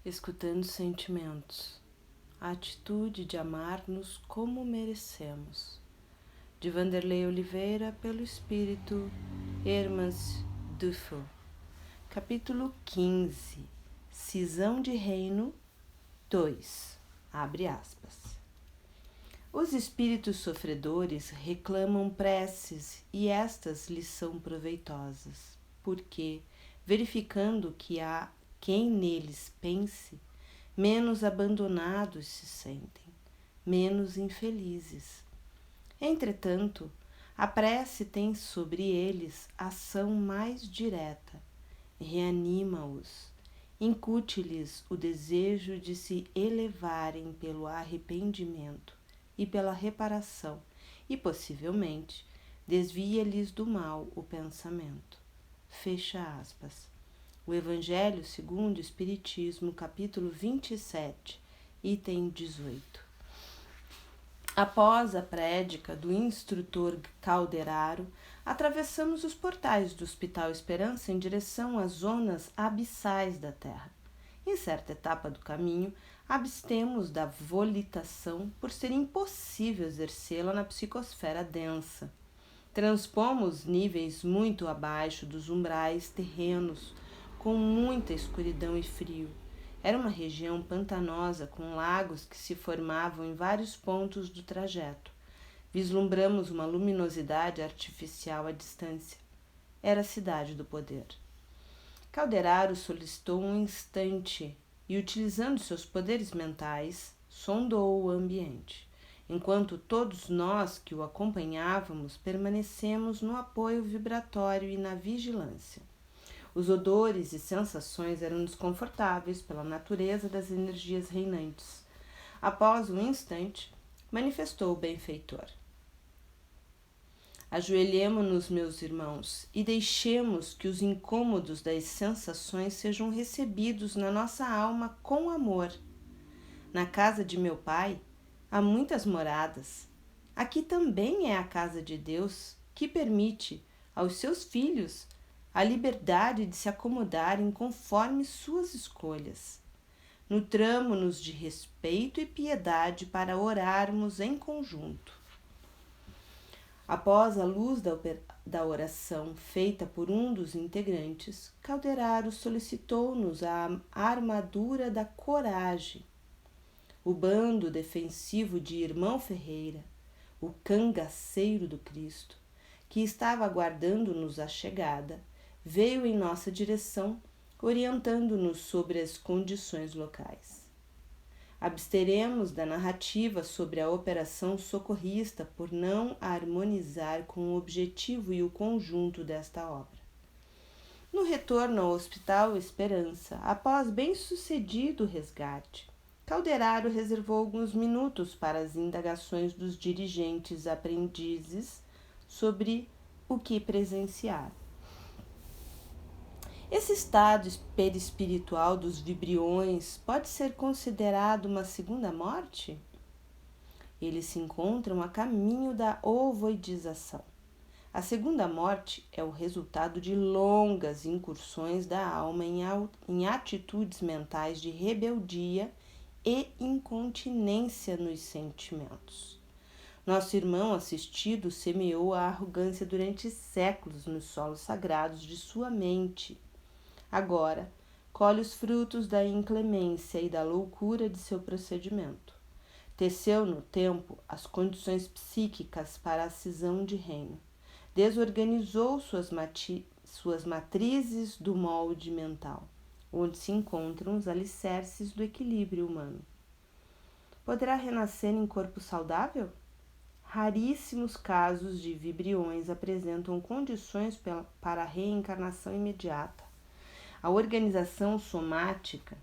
escutando sentimentos, a atitude de amar-nos como merecemos. De Vanderlei Oliveira, pelo espírito Hermas Duffel. Capítulo 15. Cisão de Reino 2. Abre aspas. Os espíritos sofredores reclamam preces e estas lhes são proveitosas, porque, verificando que há quem neles pense, menos abandonados se sentem, menos infelizes. Entretanto, a prece tem sobre eles ação mais direta, reanima-os, incute-lhes o desejo de se elevarem pelo arrependimento e pela reparação, e possivelmente desvia-lhes do mal o pensamento. Fecha aspas. O Evangelho segundo o Espiritismo, capítulo 27, item 18. Após a prédica do instrutor Calderaro, atravessamos os portais do Hospital Esperança em direção às zonas abissais da Terra. Em certa etapa do caminho, abstemos da volitação por ser impossível exercê-la na psicosfera densa. Transpomos níveis muito abaixo dos umbrais terrenos, com muita escuridão e frio. Era uma região pantanosa com lagos que se formavam em vários pontos do trajeto. Vislumbramos uma luminosidade artificial à distância. Era a cidade do poder. Calderaro solicitou um instante e, utilizando seus poderes mentais, sondou o ambiente, enquanto todos nós que o acompanhávamos permanecemos no apoio vibratório e na vigilância. Os odores e sensações eram desconfortáveis pela natureza das energias reinantes. Após um instante, manifestou o benfeitor. Ajoelhemo-nos, meus irmãos, e deixemos que os incômodos das sensações sejam recebidos na nossa alma com amor. Na casa de meu Pai há muitas moradas. Aqui também é a casa de Deus, que permite aos seus filhos a liberdade de se acomodarem conforme suas escolhas. Nutramo-nos de respeito e piedade para orarmos em conjunto. Após a luz da oração feita por um dos integrantes, Calderaro solicitou-nos a armadura da coragem. O bando defensivo de Irmão Ferreira, o cangaceiro do Cristo, que estava aguardando-nos a chegada, veio em nossa direção, orientando-nos sobre as condições locais. Absteremos da narrativa sobre a operação socorrista por não harmonizar com o objetivo e o conjunto desta obra. No retorno ao Hospital Esperança, após bem-sucedido resgate, Calderaro reservou alguns minutos para as indagações dos dirigentes aprendizes sobre o que presenciaram. Esse estado perispiritual dos vibriões pode ser considerado uma segunda morte? Eles se encontram a caminho da ovoidização. A segunda morte é o resultado de longas incursões da alma em atitudes mentais de rebeldia e incontinência nos sentimentos. Nosso irmão assistido semeou a arrogância durante séculos nos solos sagrados de sua mente. Agora, colhe os frutos da inclemência e da loucura de seu procedimento. Teceu no tempo as condições psíquicas para a cisão de reino. Desorganizou suas matrizes do molde mental, onde se encontram os alicerces do equilíbrio humano. Poderá renascer em corpo saudável? Raríssimos casos de vibriões apresentam condições para a reencarnação imediata. A organização somática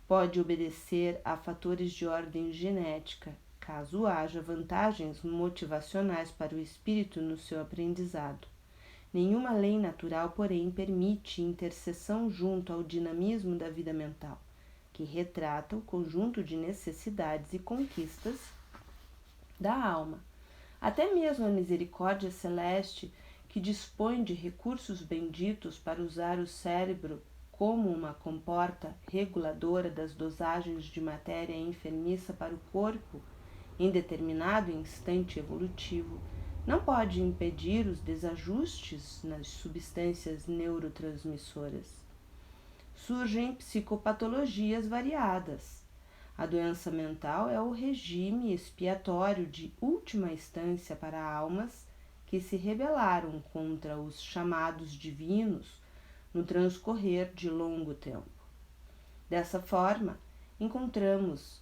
pode obedecer a fatores de ordem genética, caso haja vantagens motivacionais para o espírito no seu aprendizado. Nenhuma lei natural, porém, permite interseção junto ao dinamismo da vida mental, que retrata o conjunto de necessidades e conquistas da alma. Até mesmo a misericórdia celeste, que dispõe de recursos benditos para usar o cérebro como uma comporta reguladora das dosagens de matéria enfermiça para o corpo em determinado instante evolutivo, não pode impedir os desajustes nas substâncias neurotransmissoras. Surgem psicopatologias variadas. A doença mental é o regime expiatório de última instância para almas que se rebelaram contra os chamados divinos no transcorrer de longo tempo. Dessa forma, encontramos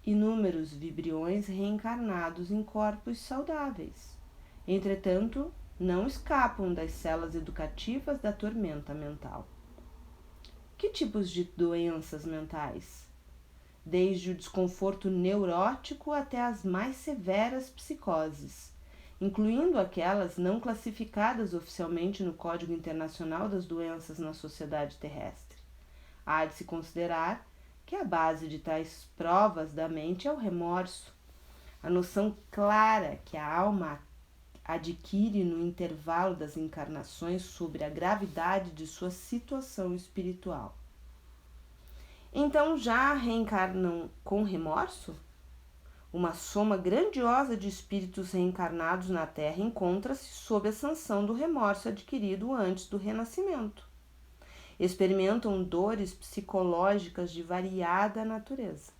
inúmeros vibriões reencarnados em corpos saudáveis. Entretanto, não escapam das celas educativas da tormenta mental. Que tipos de doenças mentais? Desde o desconforto neurótico até as mais severas psicoses, incluindo aquelas não classificadas oficialmente no Código Internacional das Doenças na Sociedade Terrestre. Há de se considerar que a base de tais provas da mente é o remorso, a noção clara que a alma adquire no intervalo das encarnações sobre a gravidade de sua situação espiritual. Então já reencarnam com remorso? Uma soma grandiosa de espíritos reencarnados na Terra encontra-se sob a sanção do remorso adquirido antes do renascimento. Experimentam dores psicológicas de variada natureza.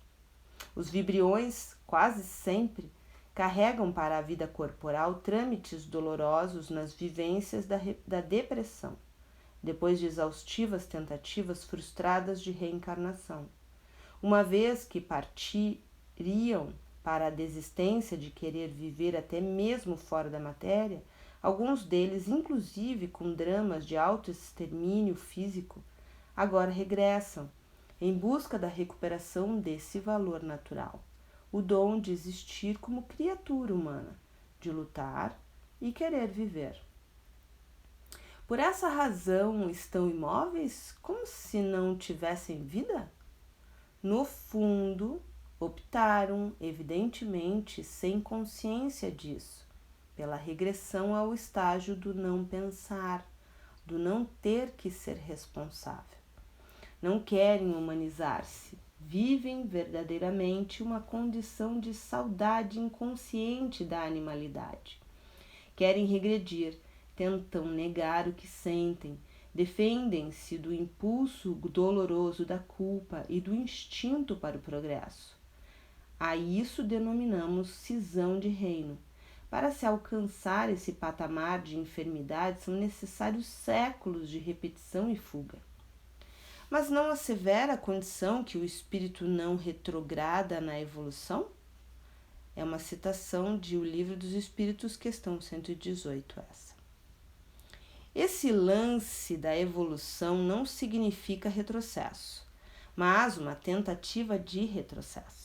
Os vibriões, quase sempre, carregam para a vida corporal trâmites dolorosos nas vivências da depressão, depois de exaustivas tentativas frustradas de reencarnação. Uma vez que partiriam para a desistência de querer viver até mesmo fora da matéria, alguns deles, inclusive com dramas de autoextermínio físico, agora regressam em busca da recuperação desse valor natural, o dom de existir como criatura humana, de lutar e querer viver. Por essa razão estão imóveis, como se não tivessem vida? No fundo, optaram, evidentemente, sem consciência disso, pela regressão ao estágio do não pensar, do não ter que ser responsável. Não querem humanizar-se, vivem verdadeiramente uma condição de saudade inconsciente da animalidade. Querem regredir, tentam negar o que sentem, defendem-se do impulso doloroso da culpa e do instinto para o progresso. A isso denominamos cisão de reino. Para se alcançar esse patamar de enfermidade são necessários séculos de repetição e fuga. Mas não assevera a condição que o espírito não retrograda na evolução? É uma citação de O Livro dos Espíritos, questão 118 essa. Esse lance da evolução não significa retrocesso, mas uma tentativa de retrocesso.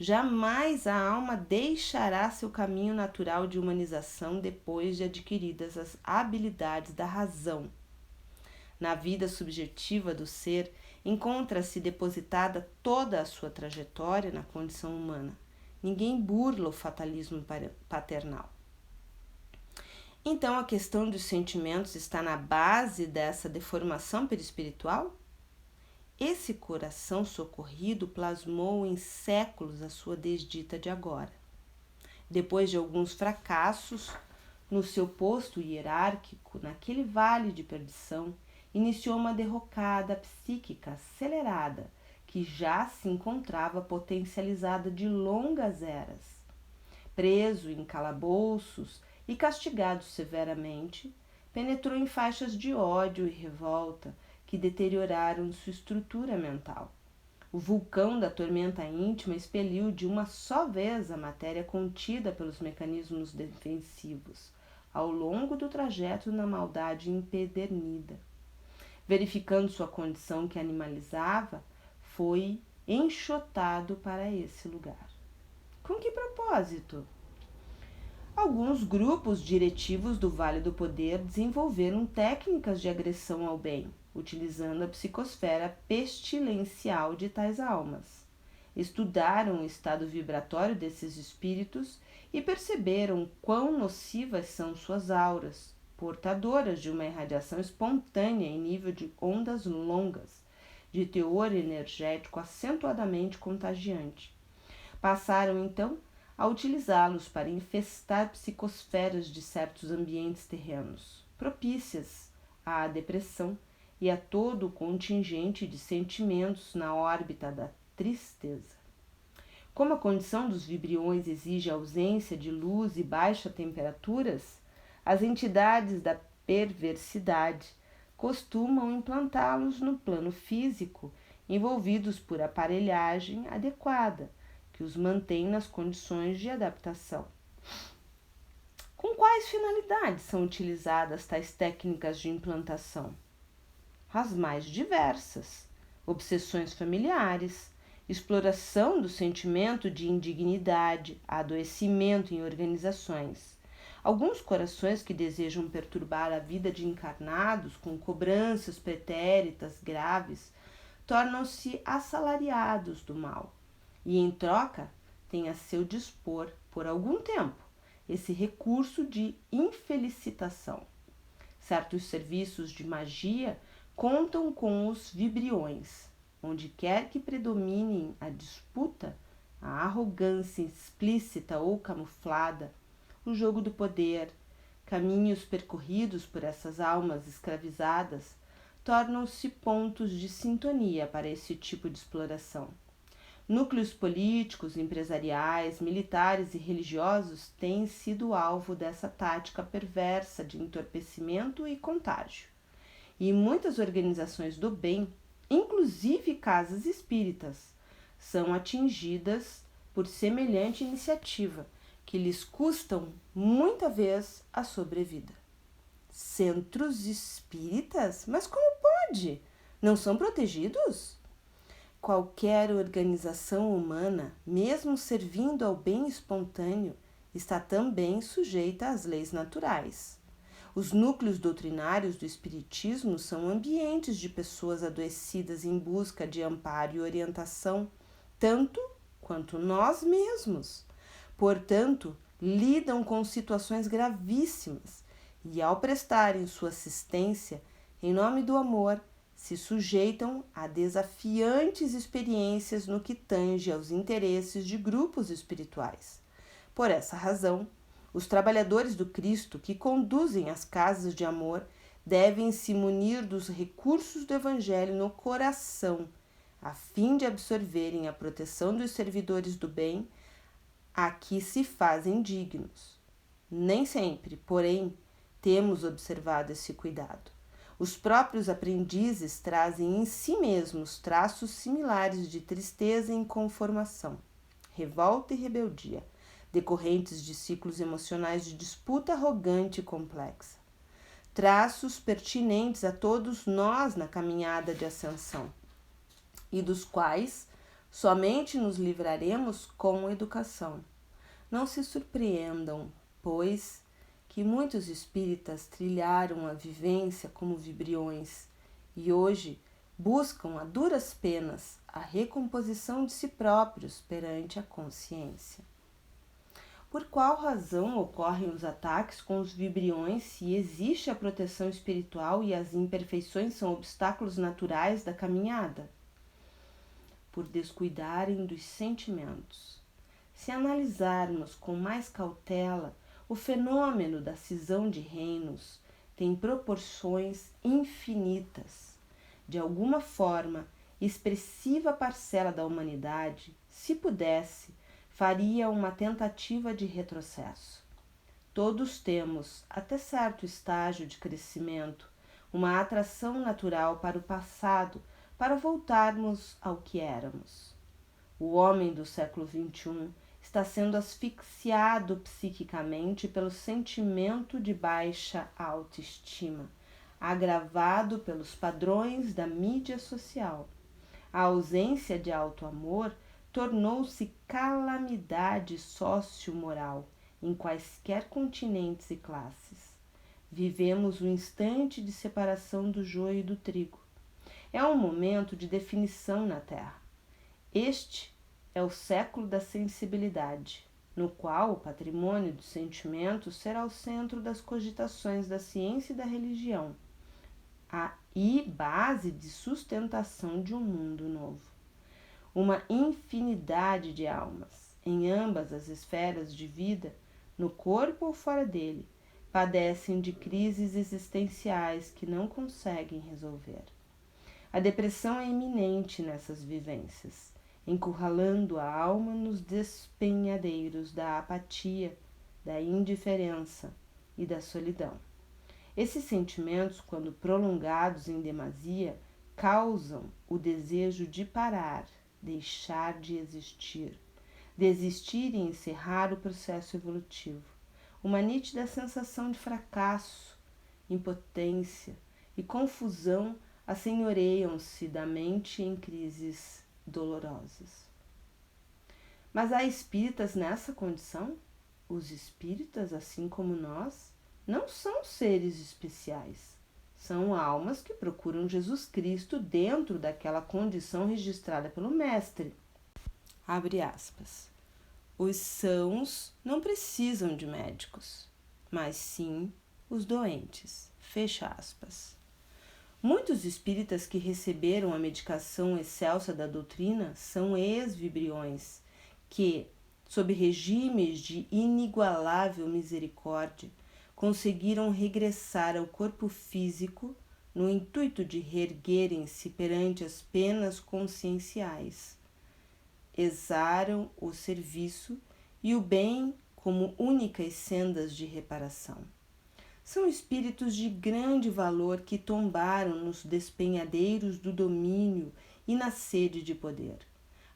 Jamais a alma deixará seu caminho natural de humanização depois de adquiridas as habilidades da razão. Na vida subjetiva do ser, encontra-se depositada toda a sua trajetória na condição humana. Ninguém burla o fatalismo paternal. Então, a questão dos sentimentos está na base dessa deformação perispiritual? Esse coração socorrido plasmou em séculos a sua desdita de agora. Depois de alguns fracassos no seu posto hierárquico, naquele vale de perdição, iniciou uma derrocada psíquica acelerada, que já se encontrava potencializada de longas eras. Preso em calabouços e castigado severamente, penetrou em faixas de ódio e revolta que deterioraram sua estrutura mental. O vulcão da tormenta íntima expeliu de uma só vez a matéria contida pelos mecanismos defensivos, ao longo do trajeto na maldade empedernida. Verificando sua condição que animalizava, foi enxotado para esse lugar. Com que propósito? Alguns grupos diretivos do Vale do Poder desenvolveram técnicas de agressão ao bem, utilizando a psicosfera pestilencial de tais almas. Estudaram o estado vibratório desses espíritos e perceberam quão nocivas são suas auras, portadoras de uma irradiação espontânea em nível de ondas longas, de teor energético acentuadamente contagiante. Passaram, então, a utilizá-los para infestar psicosferas de certos ambientes terrenos, propícias à depressão e a todo o contingente de sentimentos na órbita da tristeza. Como a condição dos vibriões exige ausência de luz e baixa temperaturas, as entidades da perversidade costumam implantá-los no plano físico, envolvidos por aparelhagem adequada, que os mantém nas condições de adaptação. Com quais finalidades são utilizadas tais técnicas de implantação? As mais diversas: obsessões familiares, exploração do sentimento de indignidade, adoecimento em organizações. Alguns corações que desejam perturbar a vida de encarnados com cobranças pretéritas graves tornam-se assalariados do mal e, em troca, têm a seu dispor, por algum tempo, esse recurso de infelicitação. Certos serviços de magia contam com os vibriões. Onde quer que predominem a disputa, a arrogância explícita ou camuflada, o jogo do poder, caminhos percorridos por essas almas escravizadas, tornam-se pontos de sintonia para esse tipo de exploração. Núcleos políticos, empresariais, militares e religiosos têm sido alvo dessa tática perversa de entorpecimento e contágio. E muitas organizações do bem, inclusive casas espíritas, são atingidas por semelhante iniciativa, que lhes custam muita vez a sobrevida. Centros espíritas? Mas como pode? Não são protegidos? Qualquer organização humana, mesmo servindo ao bem espontâneo, está também sujeita às leis naturais. Os núcleos doutrinários do Espiritismo são ambientes de pessoas adoecidas em busca de amparo e orientação, tanto quanto nós mesmos. Portanto, lidam com situações gravíssimas e, ao prestarem sua assistência, em nome do amor, se sujeitam a desafiantes experiências no que tange aos interesses de grupos espirituais. Por essa razão, os trabalhadores do Cristo que conduzem as casas de amor devem se munir dos recursos do Evangelho no coração, a fim de absorverem a proteção dos servidores do bem a que se fazem dignos. Nem sempre, porém, temos observado esse cuidado. Os próprios aprendizes trazem em si mesmos traços similares de tristeza e inconformação, revolta e rebeldia, decorrentes de ciclos emocionais de disputa arrogante e complexa. Traços pertinentes a todos nós na caminhada de ascensão, e dos quais somente nos livraremos com educação. Não se surpreendam, pois, que muitos espíritas trilharam a vivência como vibriões e hoje buscam a duras penas a recomposição de si próprios perante a consciência. Por qual razão ocorrem os ataques com os vibriões se existe a proteção espiritual e as imperfeições são obstáculos naturais da caminhada? Por descuidarem dos sentimentos. Se analisarmos com mais cautela, o fenômeno da cisão de reinos tem proporções infinitas. De alguma forma, expressiva parcela da humanidade, se pudesse, faria uma tentativa de retrocesso. Todos temos, até certo estágio de crescimento, uma atração natural para o passado, para voltarmos ao que éramos. O homem do século XXI está sendo asfixiado psiquicamente pelo sentimento de baixa autoestima, agravado pelos padrões da mídia social. A ausência de autoamor tornou-se calamidade socio-moral em quaisquer continentes e classes. Vivemos um instante de separação do joio e do trigo. É um momento de definição na Terra. Este é o século da sensibilidade. no qual o patrimônio dos sentimentos será o centro das cogitações da ciência e da religião, e base de sustentação de um mundo novo. Uma infinidade de almas, em ambas as esferas de vida, no corpo ou fora dele, padecem de crises existenciais que não conseguem resolver. A depressão é iminente nessas vivências, encurralando a alma nos despenhadeiros da apatia, da indiferença e da solidão. Esses sentimentos, quando prolongados em demasia, causam o desejo de parar, deixar de existir, desistir e encerrar o processo evolutivo. Uma nítida sensação de fracasso, impotência e confusão assenhoreiam-se da mente em crises dolorosas. Mas há espíritas nessa condição? Os espíritas, assim como nós, não são seres especiais. São almas que procuram Jesus Cristo dentro daquela condição registrada pelo Mestre. Abre aspas. Os sãos não precisam de médicos, mas sim os doentes. Fecha aspas. Muitos espíritas que receberam a medicação excelsa da doutrina são ex-vibriões que, sob regimes de inigualável misericórdia, conseguiram regressar ao corpo físico no intuito de reerguerem-se perante as penas conscienciais. Exaram o serviço e o bem como únicas sendas de reparação. São espíritos de grande valor que tombaram nos despenhadeiros do domínio e na sede de poder.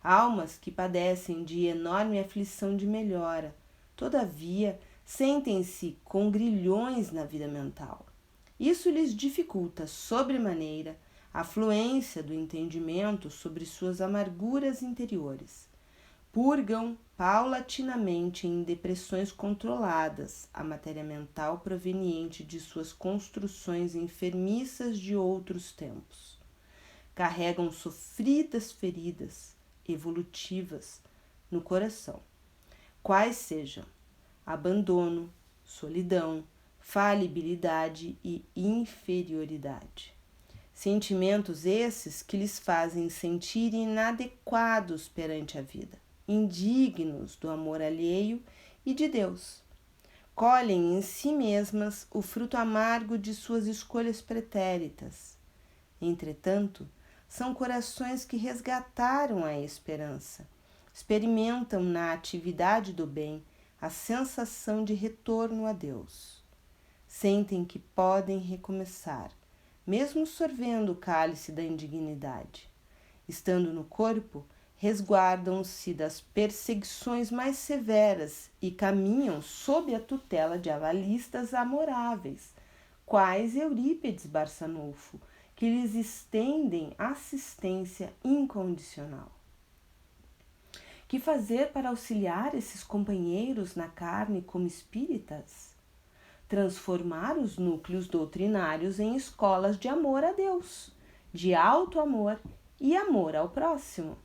Almas que padecem de enorme aflição de melhora, todavia sentem-se com grilhões na vida mental. Isso lhes dificulta sobremaneira a fluência do entendimento sobre suas amarguras interiores. Purgam paulatinamente em depressões controladas a matéria mental proveniente de suas construções enfermiças de outros tempos. Carregam sofridas feridas evolutivas no coração, quais sejam abandono, solidão, falibilidade e inferioridade. Sentimentos esses que lhes fazem sentir inadequados perante a vida, indignos do amor alheio e de Deus. Colhem em si mesmas o fruto amargo de suas escolhas pretéritas. Entretanto, são corações que resgataram a esperança, experimentam na atividade do bem a sensação de retorno a Deus. Sentem que podem recomeçar, mesmo sorvendo o cálice da indignidade. Estando no corpo, resguardam-se das perseguições mais severas e caminham sob a tutela de avalistas amoráveis, quais Eurípides Barçanufo, que lhes estendem assistência incondicional. Que fazer para auxiliar esses companheiros na carne como espíritas? Transformar os núcleos doutrinários em escolas de amor a Deus, de alto amor e amor ao próximo.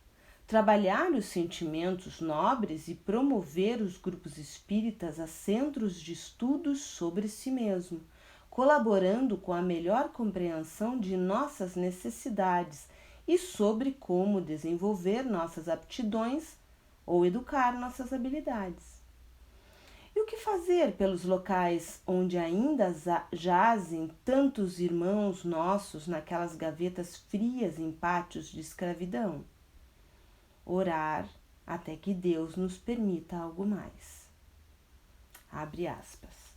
Trabalhar os sentimentos nobres e promover os grupos espíritas a centros de estudos sobre si mesmo, colaborando com a melhor compreensão de nossas necessidades e sobre como desenvolver nossas aptidões ou educar nossas habilidades. E o que fazer pelos locais onde ainda jazem tantos irmãos nossos naquelas gavetas frias em pátios de escravidão? Orar até que Deus nos permita algo mais. Abre aspas.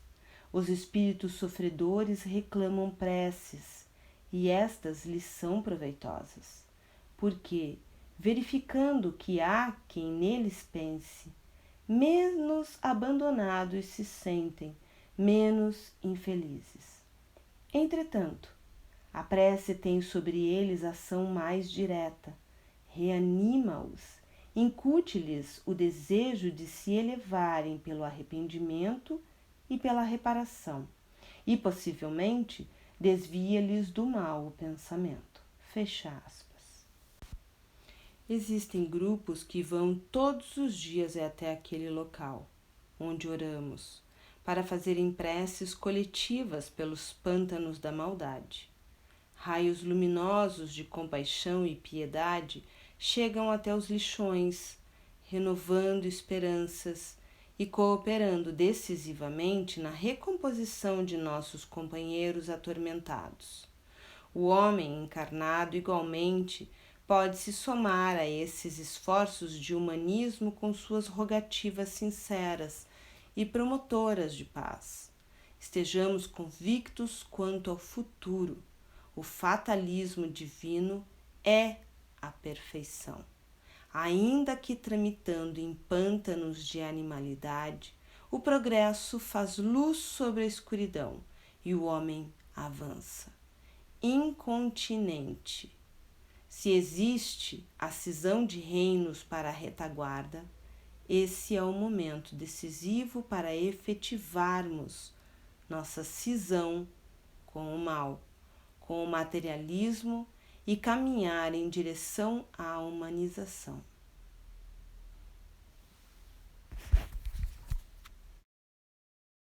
Os espíritos sofredores reclamam preces, e estas lhes são proveitosas, porque, verificando que há quem neles pense, menos abandonados se sentem, menos infelizes. Entretanto, a prece tem sobre eles ação mais direta, reanima-os, incute-lhes o desejo de se elevarem pelo arrependimento e pela reparação, e possivelmente desvia-lhes do mal o pensamento. Fecha aspas. Existem grupos que vão todos os dias até aquele local, onde oramos, para fazerem preces coletivas pelos pântanos da maldade. Raios luminosos de compaixão e piedade chegam até os lixões, renovando esperanças e cooperando decisivamente na recomposição de nossos companheiros atormentados. O homem encarnado, igualmente, pode se somar a esses esforços de humanismo com suas rogativas sinceras e promotoras de paz. Estejamos convictos quanto ao futuro. O fatalismo divino é a perfeição. Ainda que tramitando em pântanos de animalidade, o progresso faz luz sobre a escuridão e o homem avança. Incontinente. Se existe a cisão de reinos para a retaguarda, esse é o momento decisivo para efetivarmos nossa cisão com o mal, com o materialismo e caminhar em direção à humanização.